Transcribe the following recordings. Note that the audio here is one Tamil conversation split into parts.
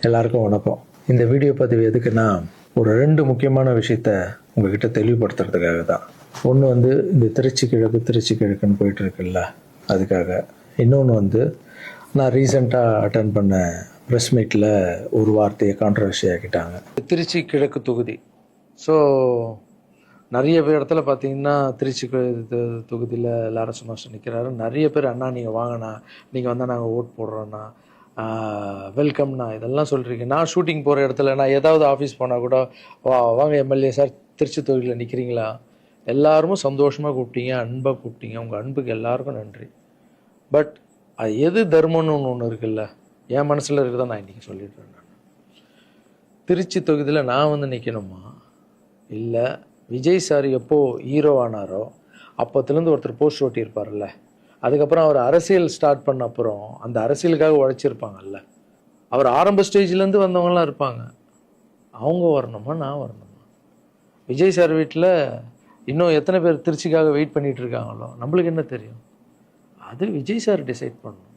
எல்லாருக்கும் வணக்கம். இந்த வீடியோ பதிவு எதுக்குன்னா, ஒரு 2 முக்கியமான விஷயத்த உங்ககிட்ட தெளிவுபடுத்துறதுக்காக தான். ஒன்று இந்த திருச்சி கிழக்குன்னு போயிட்டு இருக்குல்ல, அதுக்காக. இன்னொன்று நான் ரீசெண்டாக அட்டன் பண்ண ப்ரெஸ் மீட்டில் ஒரு வார்த்தையை கான்ட்ரவர்சி ஆக்கிட்டாங்க. திருச்சி கிழக்கு தொகுதி. ஸோ நிறைய பேர் இடத்துல பார்த்தீங்கன்னா திருச்சி தொகுதியில் லாரன்ஸ் மாஸ்டர் நிற்கிறாரு. நிறைய பேர் அண்ணா நீங்கள் வாங்கண்ணா, நீங்கள் வந்தால் நாங்கள் ஓட் போடுறோண்ணா, வெல்கம்ண்ணா, இதெல்லாம் சொல்கிறீங்க. நான் ஷூட்டிங் போகிற இடத்துல நான் ஏதாவது ஆஃபீஸ் போனால் கூட வாங்க எம்எல்ஏ சார் திருச்சி தொகுதியில் நிற்கிறீங்களா, எல்லாரும் சந்தோஷமாக கூப்பிட்டீங்க, அன்பாக கூப்பிட்டீங்க. உங்கள் அன்புக்கு எல்லாருக்கும் நன்றி. பட் அது எது தர்மம்னு ஒன்று இருக்குல்ல, என் மனசில் இருக்கிறத நான் இன்றைக்கி சொல்லிடுறேன். நான் திருச்சி தொகுதியில் நான் நிற்கணுமா, இல்லை விஜய் சார் எப்போது ஹீரோ ஆனாரோ அப்போத்துலேருந்து ஒருத்தர் போஸ்ட் ஓட்டியிருப்பார்ல, அதுக்கப்புறம் அவர் அரசியல் ஸ்டார்ட் பண்ண அப்புறம் அந்த அரசியலுக்காக உழைச்சிருப்பாங்கல்ல, அவர் ஆரம்ப ஸ்டேஜ்லேருந்து வந்தவங்களாம் இருப்பாங்க, அவங்க வரணுமா நான் வரணுமா? விஜய் சார் வீட்டில் இன்னும் எத்தனை பேர் திருச்சிக்காக வெயிட் பண்ணிகிட்டு இருக்காங்களோ நம்மளுக்கு என்ன தெரியும்? அது விஜய் சார் டிசைட் பண்ணணும்.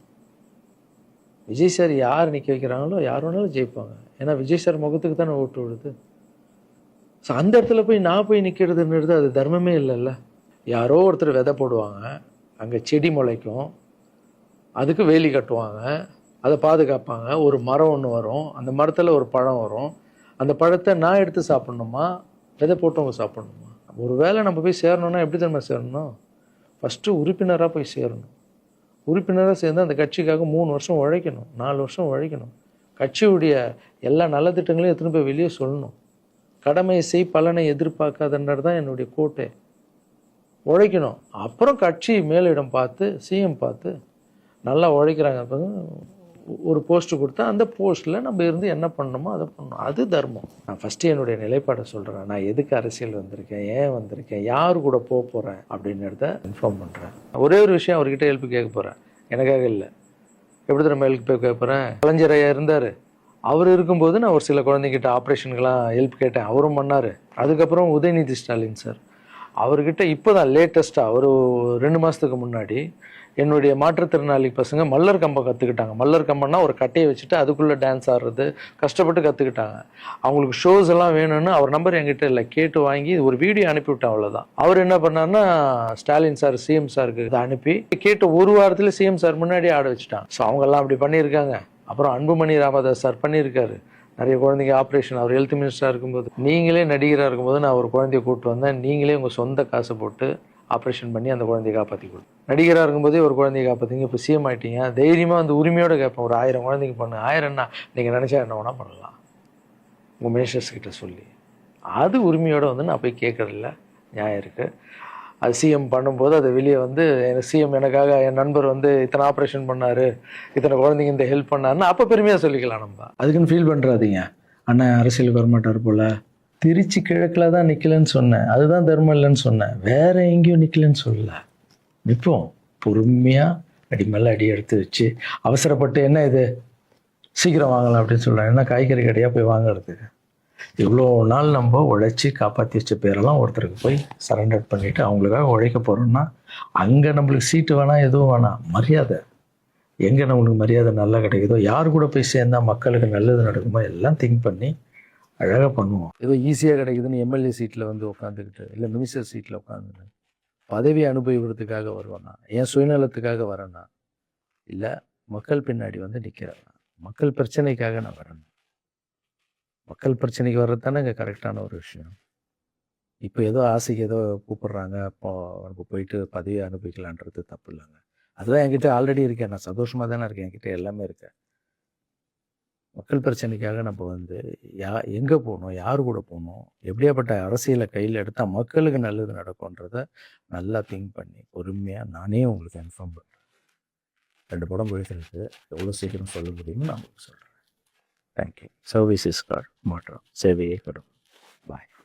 விஜய் சார் யார் நிற்க வைக்கிறாங்களோ யார் வேணாலும் ஜெயிப்பாங்க. ஏன்னா விஜய் சார் முகத்துக்கு தானே ஓட்டு விடுது. ஸோ அந்த இடத்துல போய் நான் போய் நிற்கிறதுன்றது அது தர்மமே இல்லைல்ல. யாரோ ஒருத்தர் விதை போடுவாங்க, அங்கே செடி முளைக்கும், அதுக்கு வேலி கட்டுவாங்க, அதை பாதுகாப்பாங்க. ஒரு மரம் ஒன்று வரும், அந்த மரத்தில் ஒரு பழம் வரும். அந்த பழத்தை நான் எடுத்து சாப்பிட்ணுமா, விதை போட்டவங்க சாப்பிட்ணுமா? ஒரு வேளை நம்ம போய் சேரணும்னா எப்படி நம்ம சேரணும்? ஃபஸ்ட்டு உறுப்பினராக போய் சேரணும். உறுப்பினராக சேர்ந்து அந்த கட்சிக்காக 3 வருஷம் உழைக்கணும், 4 வருஷம் உழைக்கணும். கட்சியுடைய எல்லா நலத்திட்டங்களையும் எத்தனை போய் வெளியே சொல்லணும். கடமையை செய், பலனை எதிர்பார்க்காதன்றது தான் என்னுடைய கோட்டை. உழைக்கணும். அப்புறம் கட்சி மேலிடம் பார்த்து, சிஎம் பார்த்து நல்லா உழைக்கிறாங்க ஒரு போஸ்ட்டு கொடுத்தா அந்த போஸ்ட்டில் நம்ம இருந்து என்ன பண்ணணுமோ அதை பண்ணணும். அது தர்மம். நான் ஃபஸ்ட்டு என்னுடைய நிலைப்பாடை சொல்கிறேன். நான் எதுக்கு அரசியல் வந்திருக்கேன், ஏன் வந்திருக்கேன், யார் கூட போக போகிறேன் அப்படின்றத இன்ஃபார்ம் பண்ணுறேன். ஒரே ஒரு விஷயம் அவர்கிட்ட ஹெல்ப் கேட்க போகிறேன், எனக்காக இல்லை. எப்படி நம்ம ஹெல்ப் கேட்க போகிறேன்? கலைஞர் ஐயா இருந்தார், அவர் இருக்கும்போது நான் ஒரு சில குழந்தைங்கிட்ட ஆப்ரேஷனுக்கெல்லாம் ஹெல்ப் கேட்டேன், அவரும் பண்ணார். அதுக்கப்புறம் உதயநிதி ஸ்டாலின் சார், அவர்கிட்ட இப்போ தான் லேட்டஸ்ட்டாக ஒரு 2 மாதத்துக்கு முன்னாடி என்னுடைய மாற்றுத்திறனாளி பசங்க மல்லர் கம்பம் கற்றுக்கிட்டாங்க. மல்லர் கம்பம்னா ஒரு கட்டையை வச்சுட்டு அதுக்குள்ளே டான்ஸ் ஆடுறது, கஷ்டப்பட்டு கற்றுக்கிட்டாங்க. அவங்களுக்கு ஷோஸ் எல்லாம் வேணும்னு அவர் நம்பர் என்கிட்ட இல்லை, கேட்டு வாங்கி ஒரு வீடியோ அனுப்பிவிட்டேன், அவ்வளோதான். அவர் என்ன பண்ணார்னா ஸ்டாலின் சார் சிஎம் சாருக்கு இதை அனுப்பி கேட்டு ஒரு வாரத்தில் சிஎம் சார் முன்னாடி ஆட வச்சுட்டாங்க. ஸோ அவங்கெல்லாம் அப்படி பண்ணியிருக்காங்க. அப்புறம் அன்புமணி ராமதாஸ் சார் பண்ணியிருக்காரு. நிறைய குழந்தைங்க ஆப்ரேஷன், அவர் ஹெல்த் மினிஸ்டராக இருக்கும்போது, நீங்களே நடிகராக இருக்கும்போது நான் ஒரு குழந்தைய கூப்பிட்டு வந்தேன், நீங்களே உங்கள் சொந்த காசை போட்டு ஆப்ரேஷன் பண்ணி அந்த குழந்தைய காப்பாற்றி கொடுத்து. நடிகராக இருக்கும்போதே ஒரு குழந்தைய காப்பாற்றிங்க, இப்போ சிஎம் ஆகிட்டீங்க, தைரியமாக அந்த உரிமையோடு கேட்பேன். ஒரு 1000 குழந்தைங்க பண்ணு, 1000 என்ன நீங்கள் நினச்சா என்ன வேணால் பண்ணலாம் உங்கள் மினிஸ்டர்ஸ் கிட்ட சொல்லி. அது உரிமையோடு நான் போய் கேட்குறதில்ல, நியாயம் இருக்குது. அது சிஎம் பண்ணும்போது அதை வெளியே சிஎம் எனக்காக என் நண்பர் இத்தனை ஆப்ரேஷன் பண்ணார், இத்தனை குழந்தைங்க இந்த ஹெல்ப் பண்ணாருன்னு அப்போ பெருமையாக சொல்லிக்கலாம். நம்ம அதுக்குன்னு ஃபீல் பண்ணுறாதீங்க, அண்ணன் அரசியலுக்கு வரமாட்டார் போல். திருச்சி கிழக்கில் தான் நிற்கலன்னு சொன்னேன், அதுதான் தர்மம் இல்லைன்னு சொன்னேன், வேற எங்கேயும் நிற்கலன்னு சொல்லலை. நிற்போம் பொறுமையாக, அடி மேலே அடி எடுத்து வச்சு அவசரப்பட்டு என்ன இது சீக்கிரம் வாங்கலாம் அப்படின்னு சொல்கிறேன். என்ன காய்கறி கடையாக போய் வாங்குறதுக்கு? இவ்வளோ நாள் நம்ம உழைச்சி காப்பாற்றி வச்ச பேரெல்லாம் ஒருத்தருக்கு போய் சரண்டர் பண்ணிவிட்டு அவங்களுக்காக உழைக்க போகிறோம்னா அங்கே நம்மளுக்கு சீட்டு வேணாம், எதுவும் வேணாம், மரியாதை. எங்கே நம்மளுக்கு மரியாதை நல்லா கிடைக்குதோ, யார் கூட போய் சேர்ந்தால் மக்களுக்கு நல்லது நடக்குமோ எல்லாம் திங்க் பண்ணி அழகாக பண்ணுவோம். ஏதோ ஈஸியாக கிடைக்குதுன்னு எம்எல்ஏ சீட்டில் உட்காந்துக்கிட்டு, இல்லை மினிஸ்டர் சீட்டில் உட்காந்துட்டு பதவி அனுபவிக்கிறதுக்காக வருவேன்னா, என் சுயநலத்துக்காக வரேன்னா, இல்லை மக்கள் பின்னாடி நிற்கிறேன்னா, மக்கள் பிரச்சனைக்காக நான் வரேன். மக்கள் பிரச்சனைக்கு வர்றது தானே இங்கே கரெக்டான ஒரு விஷயம். இப்போ ஏதோ ஆசைக்கு ஏதோ கூப்பிட்றாங்க, அப்போ நம்ம போயிட்டு பதவி அனுபவிக்கலான்றது தப்பு இல்லைங்க. அதுதான் என்கிட்ட ஆல்ரெடி இருக்கேன், நான் சந்தோஷமாக தானே இருக்கேன், என்கிட்ட எல்லாமே இருக்கேன். மக்கள் பிரச்சனைக்காக நம்ம எங்கே போகணும், யார் கூட போகணும், எப்படியாப்பட்ட அரசியலை கையில் எடுத்தால் மக்களுக்கு நல்லது நடக்கும்ன்றத நல்லா திங்க் பண்ணி பொறுமையாக நானே உங்களுக்கு இன்ஃபார்ம் பண்ணுறேன். 2 படம் போயிட்டு எவ்வளோ சீக்கிரம் சொல்ல முடியும்னு நான் உங்களுக்கு சொல்கிறேன். தேங்க்யூ. சர்வீஸ் இஸ் காட் மாற்றம், சேவையே கடும்.